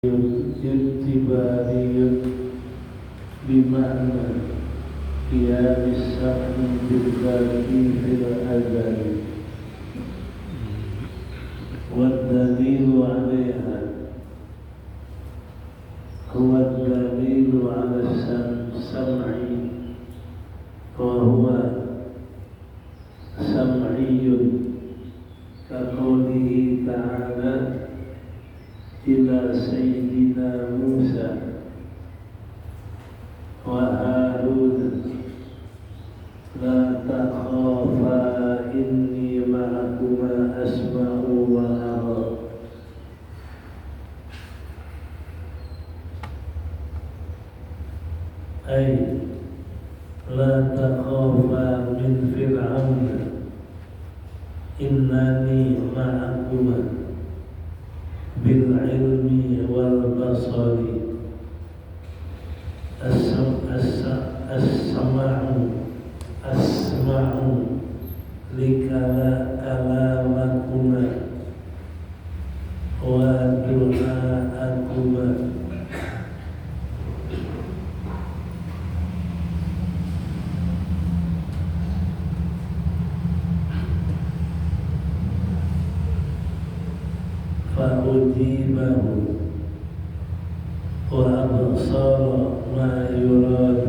اعتباري بمعنى قيام السمع بالذات في الأزل، والدليل عليها هو الدليل على السمع، وهو سمعي كقوله تعالى إلى سيدنا موسى وهارون لا تخافا إني معكما أسمع وأرى. أي لا تخافا من فرعون إنني معكما بالعلم والبصر. أسمع لكلامكما ودعاءكما. فأجيبه وأبصر ما يراد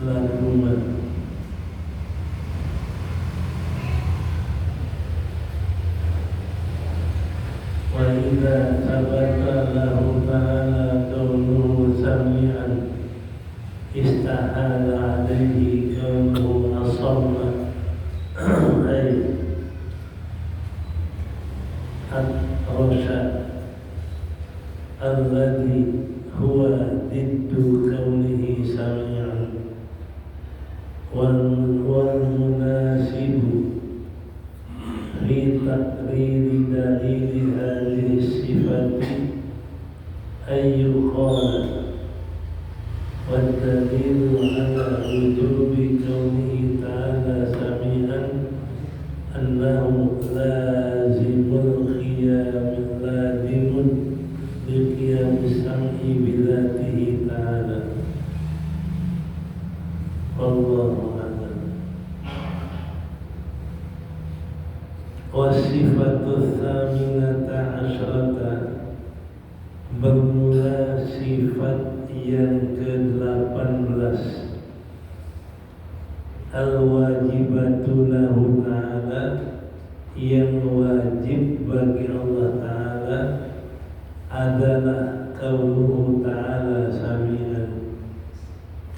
لكما. وإذا ثبت له تعالى كونه سميعا استحال عليه كونه أصم، أي الرشاد الذي هو ضد كونه سميعا، والمناسب في تقرير دليل هذه الصفة أن يقال والدليل على وجوب كونه تعالى سميعا أنه لازم لقيام السمع بذاته تعالى. والله أعلم. والصفة الثامنة عشرة bermula sifat yang ke-18 al-wajibatu lahu ta'ala, yang wajib bagi Allah Ta'ala adalah kaunuhu ta'ala sami'an,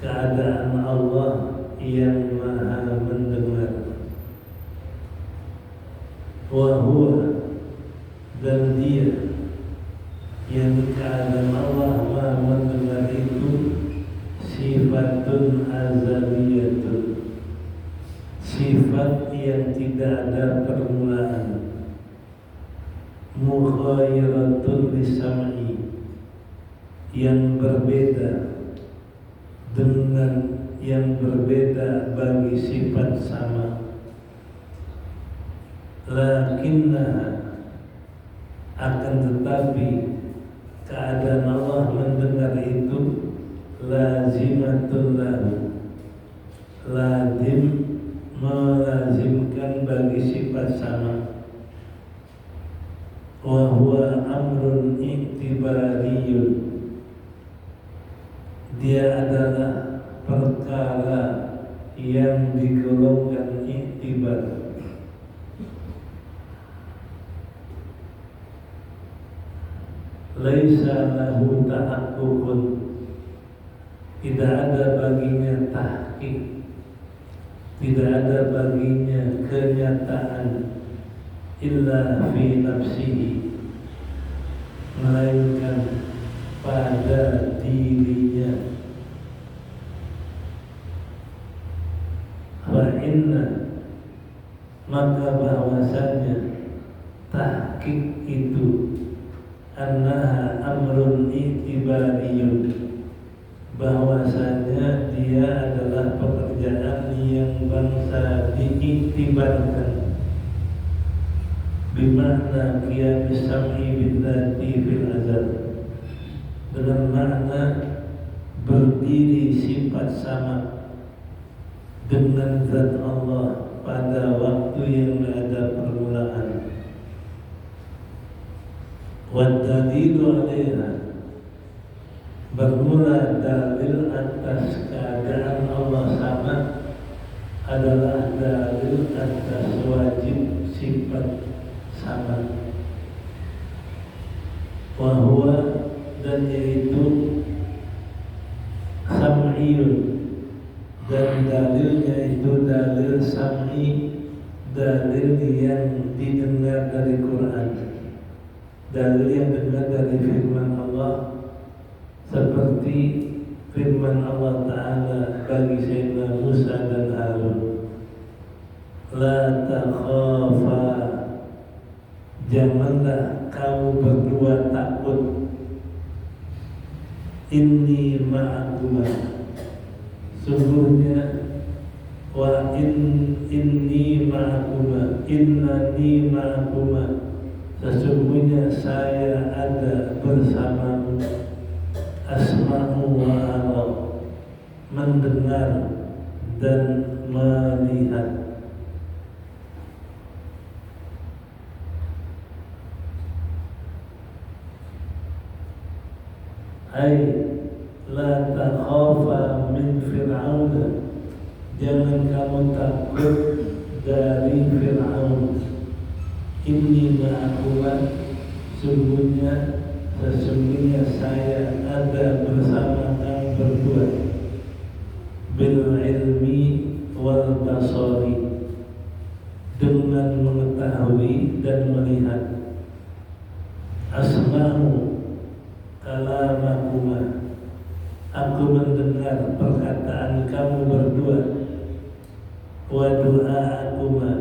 keadaan Allah yang maha mendengar. Wa huwa, dan dia, yang keadaan Allah maha mendengar itu sifatun azaliyatun, sifat yang tidak ada permulaan. Mukhayyaratun lisam'i, yang berbeda dengan yang berbeda bagi sifat sama. Lakinnaha, akan tetapi keadaan Allah mendengar itu lazimatun lahu, lazim, melazimkan bagi sifat sama. Wa huwa amrun i'tibariyun, dia adalah perkara yang digolongkan i'tibar. Laisa lahu tahakkukun, tidak ada baginya tahqiq, tidak ada baginya kenyataan, illa fi nafsihi, melainkan pada dirinya. Wa inna, maka bahwasanya tahqiq itu annaha amrun i'tibariyun, bahwasanya dia adalah pekerjaan yang bangsa diiktibarkan. Bimana qiyam sam'i bidzati fil azal, bermakna berdiri sifat sama dengan zat Allah pada waktu yang ada permulaan. Wadalilu alaiha, bermula dalil atas keadaan Allah sama adalah dalil atas wajib sifat sama. Wahwa, dan yaitu sam'iyun, dan dalilnya itu dalil sam'i, dalil yang didengar dari Quran, dalil yang dengar dari firman Allah, seperti firman Allah Ta'ala bagi Sayyidina Musa dan Harun, la takhafa, janganlah kamu berdua takut, inni ma'akuma, sungguhnya inni ma'akuma, innani ma'akuma, sesungguhnya saya ada bersamamu, asma'u wa ara, mendengar dan melihat. Hai, la takhafa min Fir'aun, jangan kamu takut dari Fir'aun. Inni ma'akuma, sesungguhnya saya ada bersama kamu berdua, bil ilmi wal basari, dengan mengetahui dan melihat. Asma'u kalamakuma, aku mendengar perkataan kamu berdua. Wa du'a'akuma,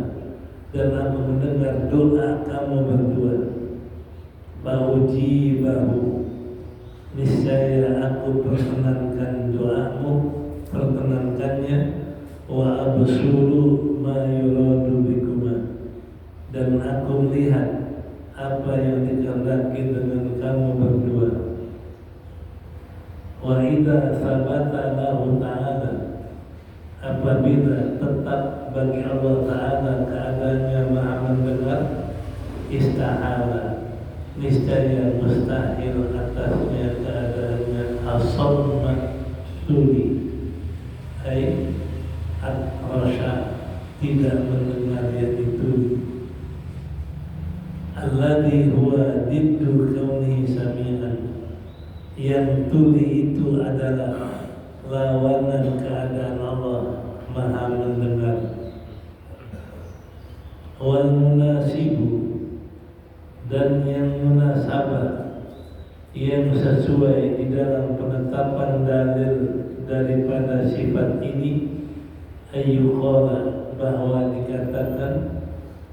dan aku mendengar doa kamu berdua. Baujibahu, niscaya aku perkenankan doamu, perkenankannya. Wa absuru ma yuradu bikuma, dan aku melihat apa yang dikehendaki dengan kamu berdua. Wa idza sabata lahu ta'ala, apabila tetap bagi Allah Ta'ala keadaannya maha mendengar, istahala, niscaya mustahil atasnya keadaannya as-samma, tuli, ai at-rasha, tidak mendengar yang dituli. Alladhi huwa diddu kaunihi sami'an, yang tuli itu adalah lawanan keadaan Allah maha mendengar. Wal munasibu, dan yang munasabah, yang sesuai di dalam penetapan dalil daripada sifat ini, ayyuqala, bahwa dikatakan,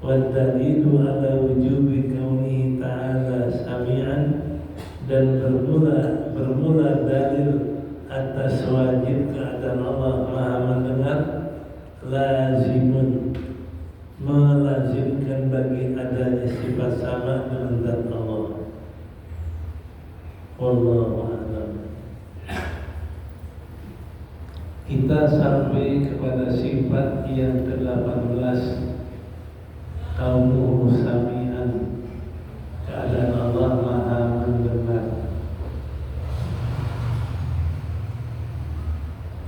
wadalilu ala wujubi kaunihi ta'ala sami'an, dan bermula dalil atas wajib keadaan Allah maha mendengar, lazimun, melazimkan bagi adanya sifat sama dengan zat Allah. Wallahu a'lam. Kita sampai kepada sifat yang ke-18, kaunuhu sami'an, keadaan Allah maha mendengar.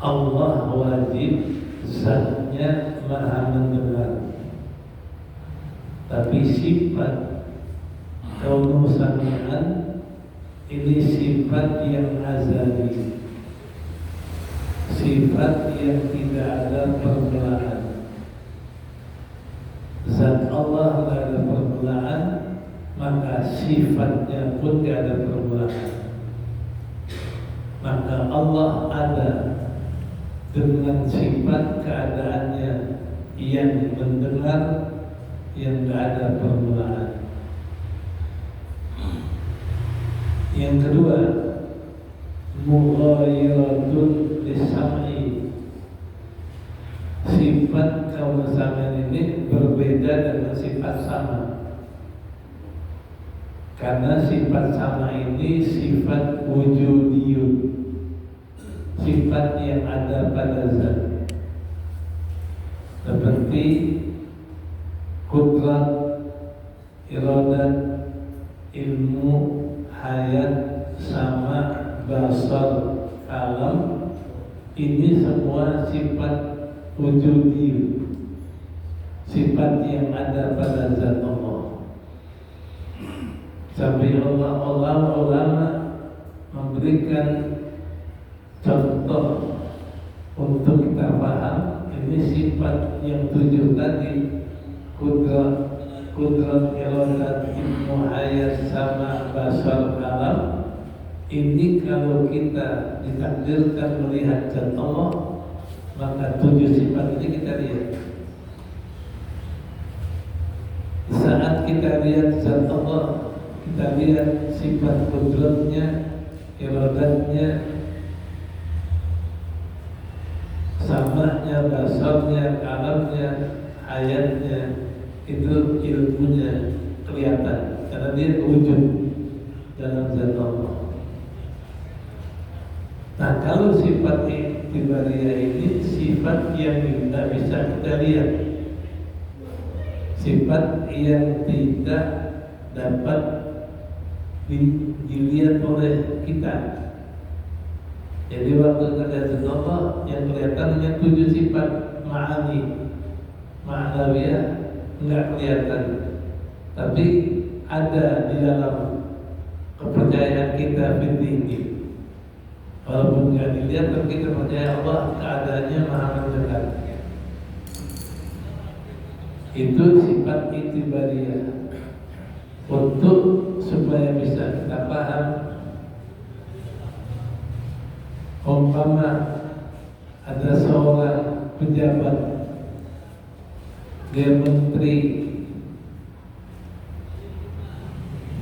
Allah wajib zatnya maha mendengar, tapi sifat kaunuhu sami'an ini sifat yang azali, sifat yang tidak ada permulaan. Zat Allah tidak ada permulaan, maka sifatnya pun tidak ada permulaan. Maka Allah ada dengan sifat keadaannya yang mendengar, yang tidak ada permulaan. Yang kedua, mughayyiratun lisam'i, sifat kaum sami'an ini berbeda dengan sifat sama. Karena sifat sama ini sifat wujudiyun, sifat yang ada pada zat, seperti kudrat, iradat, ilmu, hayat, sama, basar, kalam. Ini semua sifat wujudiyun, sifat yang ada pada zat Allah. Sampai ulama memberikan contoh untuk kita paham. Ini sifat yang 7 tadi, kudrat, iradat, ilmu, hayat, sama, basar, kalam. Ini kalau kita ditakdirkan melihat zat Allah, maka 7 sifat ini kita lihat. Saat kita lihat zat Allah, kita lihat sifat kudratnya, iradatnya, samanya, basarnya, kalamnya, hayatnya, itu ilmunya kelihatan karena dia wujud dalam zat Allah. Nah, kalau sifat iktibariyah ini sifat yang tidak bisa kita lihat, sifat yang tidak dapat dilihat oleh kita. Jadi waktu kita lihat Allah, yang kelihatan hanya 7 sifat ma'ani, ma'nawiyah enggak kelihatan, tapi ada di dalam kepercayaan kita ini. Walaupun nggak dilihat, tapi kita percaya Allah keadaannya maha mendengar. Itu sifat iktibariyah. Untuk supaya bisa kita paham, umpama ada seorang pejabat, dia menteri,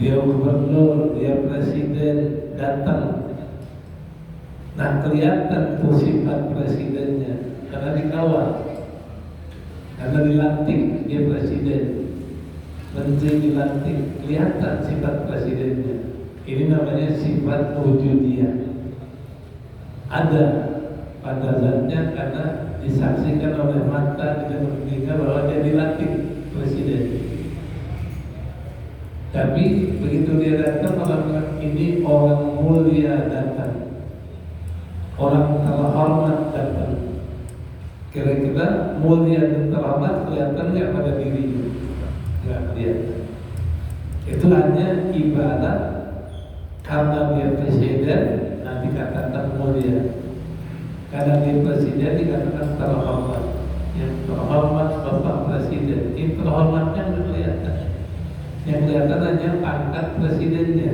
dia gubernur, dia presiden, datang. Nah, kelihatan tuh sifat presidennya karena dikawal, karena dilantik dia presiden, menteri dilantik, kelihatan sifat presidennya. Ini namanya sifat wujudiyah. Ada pada zatnya karena disaksikan oleh mata dan telinga bahwa dia dilantik presiden. Tapi begitu dia datang, orang ini orang mulia datang, orang terhormat datang. Kira-kira mulia dan terhormat kelihatan nggak pada dirinya? Nggak kelihatan. Itu hanya ibarat karena dia presiden, nanti dikatakan mulia. Karena dia presiden dikatakan terhormat. Yang terhormat Bapak Presiden, ini terhormatnya nggak kelihatan. Yang kelihatan hanya pangkat presidennya.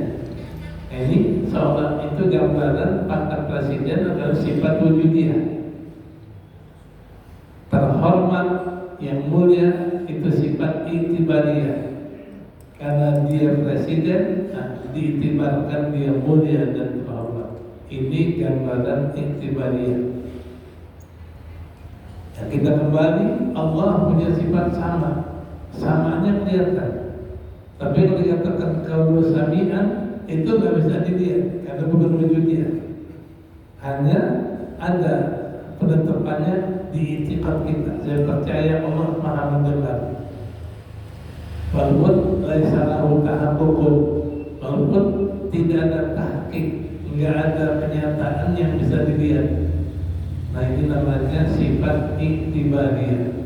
Ini seolah itu gambaran pangkat presiden adalah sifat wujudiyah. Terhormat yang mulia itu sifat iktibariyah. Karena dia presiden, diiktibarkan dia mulia dan terhormat. Ini gambaran iktibariyah. Nah, kita kembali, Allah punya sifat sama, samanya kelihatan. Tapi kalau dikatakan kaulu sami'an, itu nggak bisa dilihat karena bukan wujudnya. Hanya ada penetapannya di i'tiqad kita. Saya percaya Allah Maha mendengar. Walaupun laisa lahu tahaqququn, walaupun tidak ada tahqiq, nggak ada kenyataan yang bisa dilihat. Nah, ini namanya sifat iktibariyah.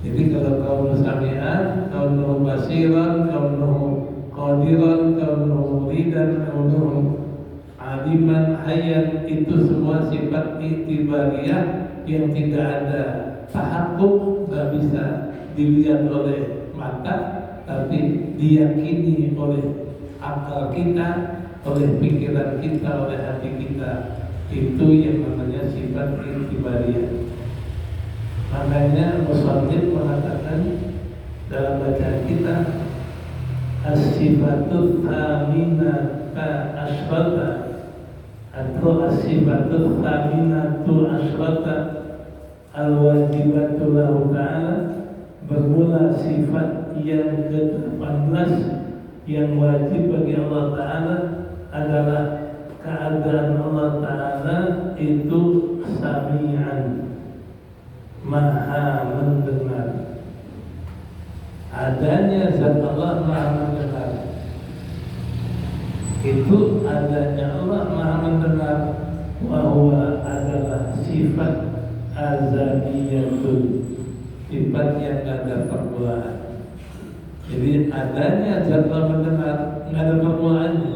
Jadi kalau kaunu sami'an, kaunu basiran, kaunu qadiran, kaunu muridan, kaunu aliman, hayyan, itu semua sifat iktibariyah yang tidak ada tahaqquq, nggak bisa dilihat oleh mata, tapi diyakini oleh akal kita, oleh pikiran kita, oleh hati kita. Itu yang namanya sifat iktibariyah. Makanya musannif mengatakan dalam bacaan kita, as-sifatul thaminata asyrata, atau as-sifatul thaminatu asyrata al-wajibatu lahu ta'ala, bermula sifat yang ke-18 yang wajib bagi Allah Ta'ala adalah keadaan Allah Ta'ala itu sami'an, maha mendengar. Adanya zat Allah maha mendengar, itu adanya Allah maha mendengar, bahwa adalah sifat azaliyatun, sifat yang tidak ada permulaan. Jadi adanya zat Allah mendengar tidak ada permulaannya,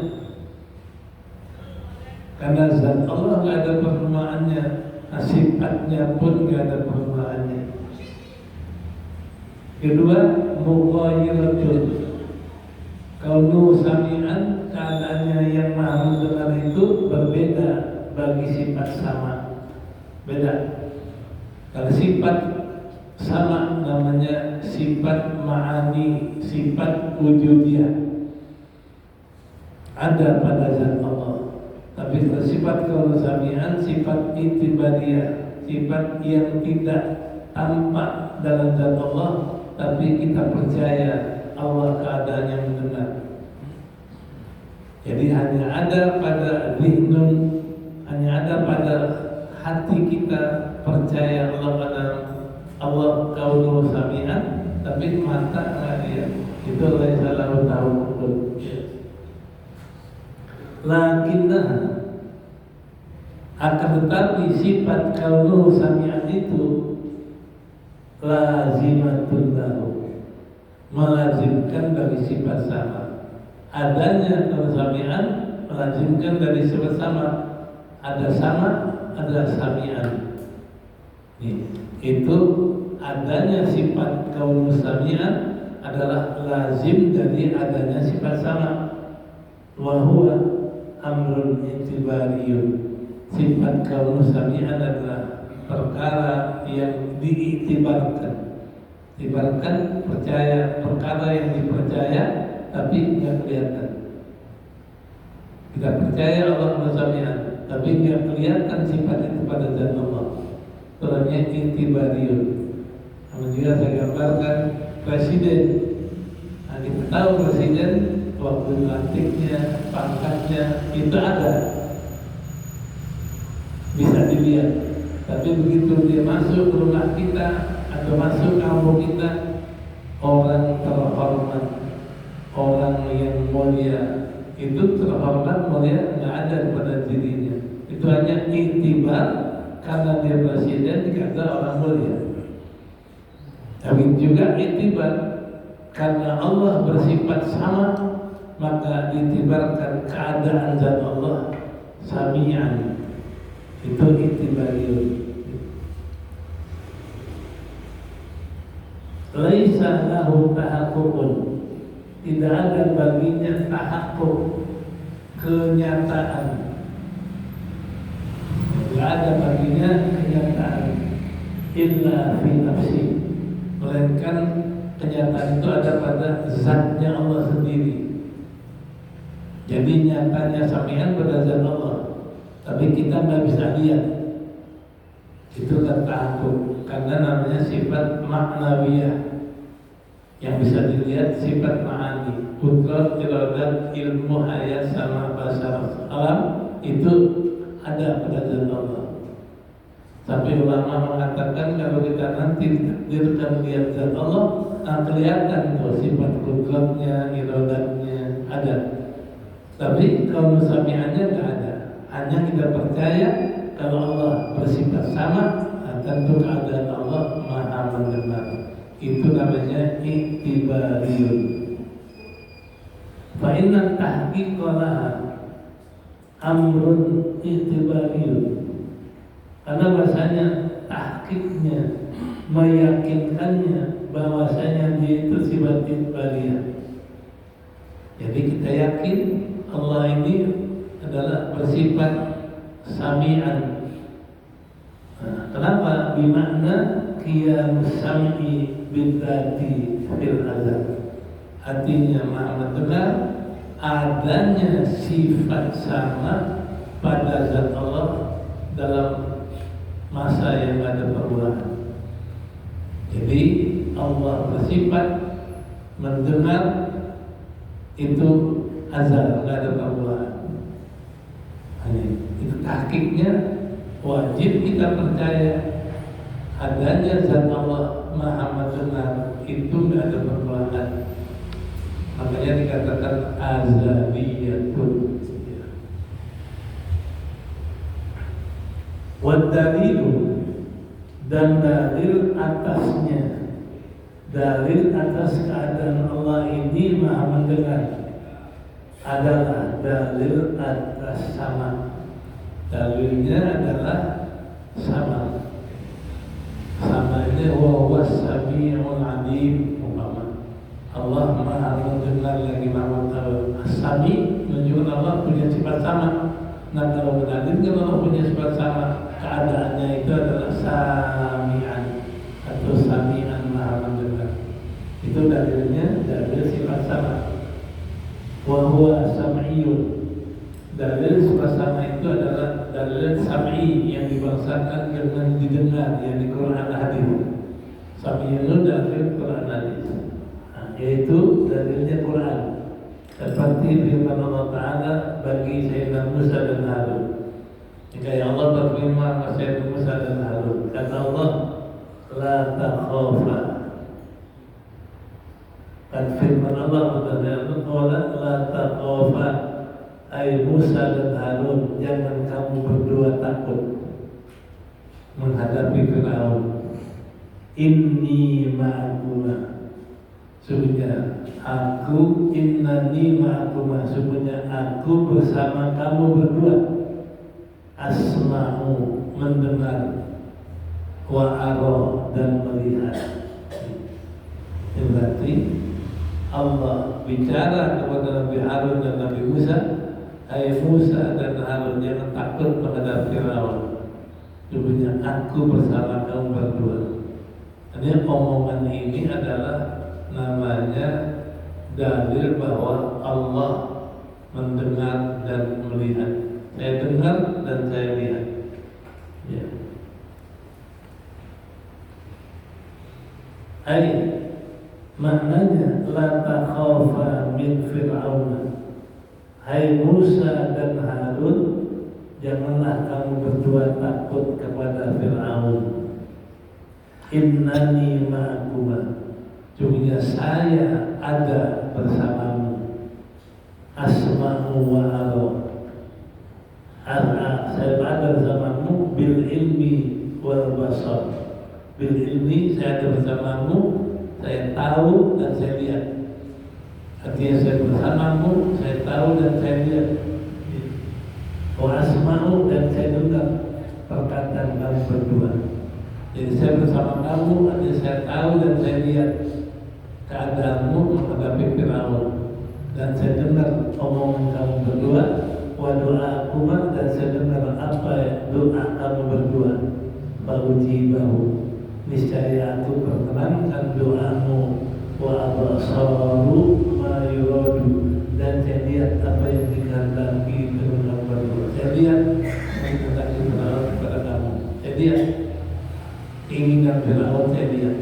karena zat Allah tidak ada permulaannya, sifatnya pun tidak ada permulaannya. Kedua, mughayyiratun, kaunu sami'an, keadaannya yang maha mendengar itu berbeda bagi sifat sama, beda. Kalau sifat sama namanya sifat ma'ani, sifat wujudiyah, ada pada zat Allah. Tapi sifat kaunu sami'an, sifat itibadiyah, sifat yang tidak tampak dalam zat Allah, tapi kita percaya Allah keadaannya mendengar. Jadi hanya ada pada zihnun, hanya ada pada hati kita percaya Allah pada Allah kaunu sami'an, tapi mata nggak lihat. Itu oleh salah tahu. Lakinnah, akan tetapi sifat kaunu sami'an itu lazimatun lahu, melazimkan dari sifat sama. Adanya kaunu sami'an melazimkan dari sifat sama. Ada sama, ada sami'an. Itu adanya sifat kaunu sami'an adalah lazim dari adanya sifat sama. Wa huwa amrun itibariyun. Sifat kaunu sami'an adalah perkara yang diiktibarkan. Iktibarkan, percaya, perkara yang dipercaya tapi tidak kelihatan. Kita percaya Allah sami'an, tapi tidak kelihatan sifat itu pada zat Allah. Itu namanya iktibariyun. Namun juga saya gambarkan presiden. Nah, kita tahu presiden waktu lantiknya, pangkatnya itu ada, bisa dilihat. Tapi begitu dia masuk ke rumah kita atau masuk kampung kita, orang terhormat, orang yang mulia, itu terhormat mulia nggak ada pada dirinya. Itu hanya iktibar karena dia presiden dikata orang mulia. Tapi juga iktibar karena Allah bersifat sama, maka ditibarkan keadaan zat Allah sami'an. Itu iktibariyun. Laisa lahu tahaqqukun, tidak ada baginya tahaqquk, kenyataan. Tidak ada baginya kenyataan illa fi nafsi, melainkan kenyataan itu ada pada zatnya Allah sendiri. Jadi nyatanya sami'an pada zat Allah, tapi kita nggak bisa lihat. Itu tahaqquk, karena namanya sifat maknawiyah. Yang bisa dilihat sifat ma'ani, kudrat, iradat, ilmu, hayat, sama basar, alam, itu ada pada zat Allah. Tapi ulama mengatakan kalau kita nanti ditakdirkan lihat zat Allah, kelihatan tuh sifat kudratnya, iradatnya ada. Tapi kalau sami'annya nggak ada. Hanya kita percaya kalau Allah bersifat sama, tentu keadaan Allah maha mendengar. Itu namanya iktibariyun. Fa inna tahqiqaha amrun iktibariyun. Karena bahasanya tahqiqnya, meyakinkannya bahwasanya dia itu sifat iktibariyah. Jadi kita yakin Allah ini adalah bersifat sami'an. Kenapa? Bimakna qiyamus sam'i bidzati fil azal. Artinya maha mendengar, adanya sifat sama pada zat Allah dalam masa yang ada permulaan. Jadi Allah bersifat mendengar itu azal, nggak ada permulaan. Itu tahqiqnya wajib kita percaya adanya zat Allah Maha Mendengar, itu nggak ada permulaan. Makanya dikatakan azaliyatun. Wad dalilu, dan dalil atasnya, dalil atas keadaan Allah ini Maha Mendengar adalah dalil atas sama. Dalilnya adalah sama. Sama ini huwa as-sami'ul 'alim. Allah Maha Mendengar lagi Maha Tahu. As-Sami menunjukkan Allah punya sifat sama. Nah, kalau berdalil Allah punya sifat sama, keadaannya itu adalah sami'an atau sami'an Maha Mendengar. Itu dalilnya, dalil sifat sama. Wa huwa sam'iyun. Dalil sifat sama itu adalah dalil sam'i yang dibangsakan dengan didengar, yang di Quran hadis. Sam'i itu dalil Quran hadis, yaitu dalilnya Quran. Seperti firman Allah Ta'ala bagi Sayyidina Musa dan Harun. Jika ya Allah berfirman kepada Sayyidina Musa dan Harun, kata Allah, la takhafa. Dan firman Allah kepada Allah, la takhafa, ai Musa dan Harun, jangan kamu berdua takut menghadapi Firaun. Inni ma'akuma, sesungguhnya aku, innani ma'akuma, sesungguhnya aku bersama kamu berdua. Asma'u, mendengar, wa ara, dan melihat. Itu berarti Allah bicara kepada Nabi Harun dan Nabi Musa, hai Musa dan Harun, jangan takut menghadapi Firaun. Sesungguhnya aku bersama kamu berdua. Ini omongan ini adalah namanya dalil bahwa Allah mendengar dan melihat. Saya dengar dan saya lihat. Ya. Ai maknanya la takhafa min Fir'aun. Hai Musa dan Harun, janganlah kamu berdua takut kepada Fir'aun. Innani ma'akuma, sesungguhnya saya ada bersamamu. Asma'u wa ara, saya ada bersamamu. Bil ilmi wal basar, bil ilmi saya ada bersamamu, saya tahu dan saya lihat. Artinya saya bersamamu, saya tahu dan saya lihat. Wa asma'u, dan saya dengar perkataan kamu berdua. Jadi saya bersama kamu, artinya saya tahu dan saya lihat keadaanmu menghadapi Firaun, dan saya dengar omongan kamu berdua. Wa doa'akuma, dan saya dengar apa doa kamu berdua. Fa'ujibahu, niscaya aku perkenankan doamu. Wa abasaru ma yuradu, dan saya lihat apa yang dikehendaki dengan kamu berdua. Saya lihat dikehendaki Firaun kepada kamu. Saya lihat keinginan Firaun, saya lihat.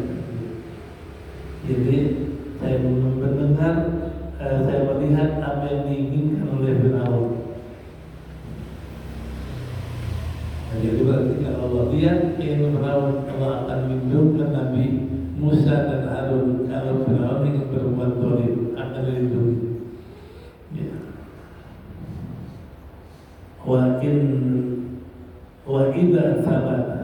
Jadi saya mendengar, saya melihat apa yang diinginkan oleh Firaun. Jadi berarti kalau Allah lihat keinginan Firaun, Allah akan lindungi Nabi Musa dan Harun. Kalau Firaun ingin berbuat zalim, akan dilindungi. Ya. Wa idza sabata.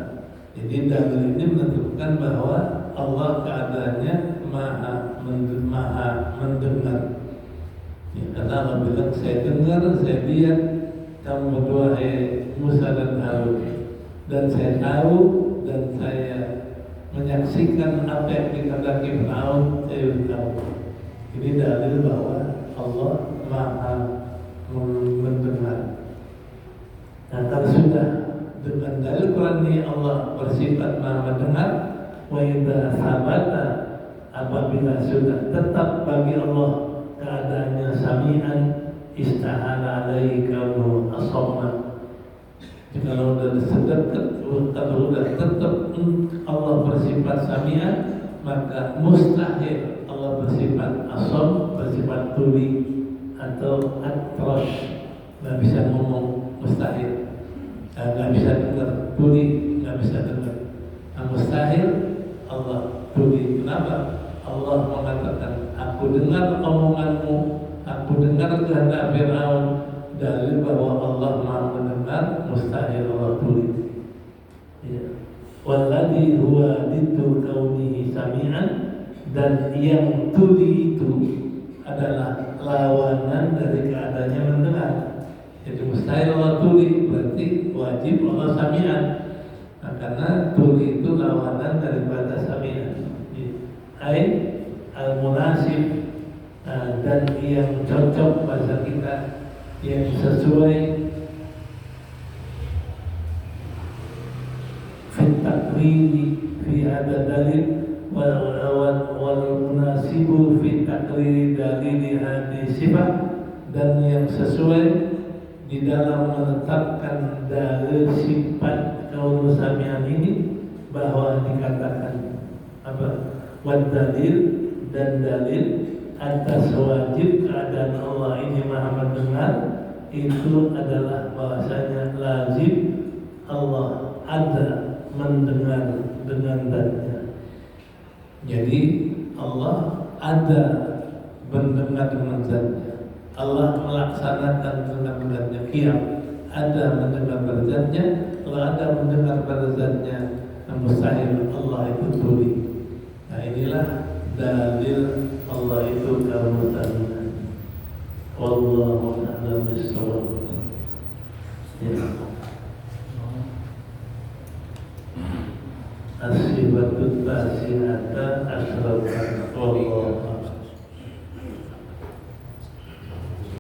Jadi dalil ini menentukan bahwa Allah keadaannya maha mendengar. Ya, karena Allah bilang saya dengar, saya lihat kamu berdua Musa dan Harun, dan saya tahu dan saya menyaksikan apa yang dikehendaki Firaun, saya tahu. Ini dalil bahwa Allah maha mendengar. Nah, kalau sudah dengan dalil Quran ini Allah bersifat maha mendengar, wa idza sabata, apabila sudah tetap bagi Allah keadaannya sami'an, istahala alaihi kaunu asamma. Kalau sudah tetap Allah bersifat sami'an, maka mustahil Allah bersifat asam, bersifat tuli. atau atrosh, nggak bisa ngomong, mustahil, nggak bisa dengar, tuli, nggak bisa dengar. Mustahil Allah tuli. Kenapa? Allah mengatakan, aku dengar omonganmu, aku dengar kehendak Fir'aun. Dalil bahwa Allah maha mendengar, mustahil Allah tuli. Ya. Walladhi huwa ditu kaunihi sami'an, dan yang tuli itu adalah lawanan dari keadaannya mendengar. Jadi mustahil Allah tuli, berarti wajib Allah sami'an. Nah, karena tuli itu lawanan daripada sami'an. Ai al-munasib, dan yang cocok bahasa kita, yang sesuai fit takriri fi ada dalil wal munasibu fi takriri dalil hadis sifat, dan yang sesuai di dalam menetapkan dalil sifat kaum sami'an ini, bahwa dikatakan apa? Wad dalil, dan dalil atas wajib keadaan Allah ini maha mendengar, itu adalah bahasanya lazim Allah ada mendengar dengan zatnya. Jadi Allah ada mendengar dengan zatnya. Allah melaksanakan dengan zatnya. Qiyam, ada mendengar pada zatnya. Kalau ada mendengar pada zatnya, mustahil Allah itu tuli. Nah, inilah dalil Allah itu kemuliaan. Wallahu a'lam bishawab. Ya. As-sifatut tasi'ata asyratan. Wallahu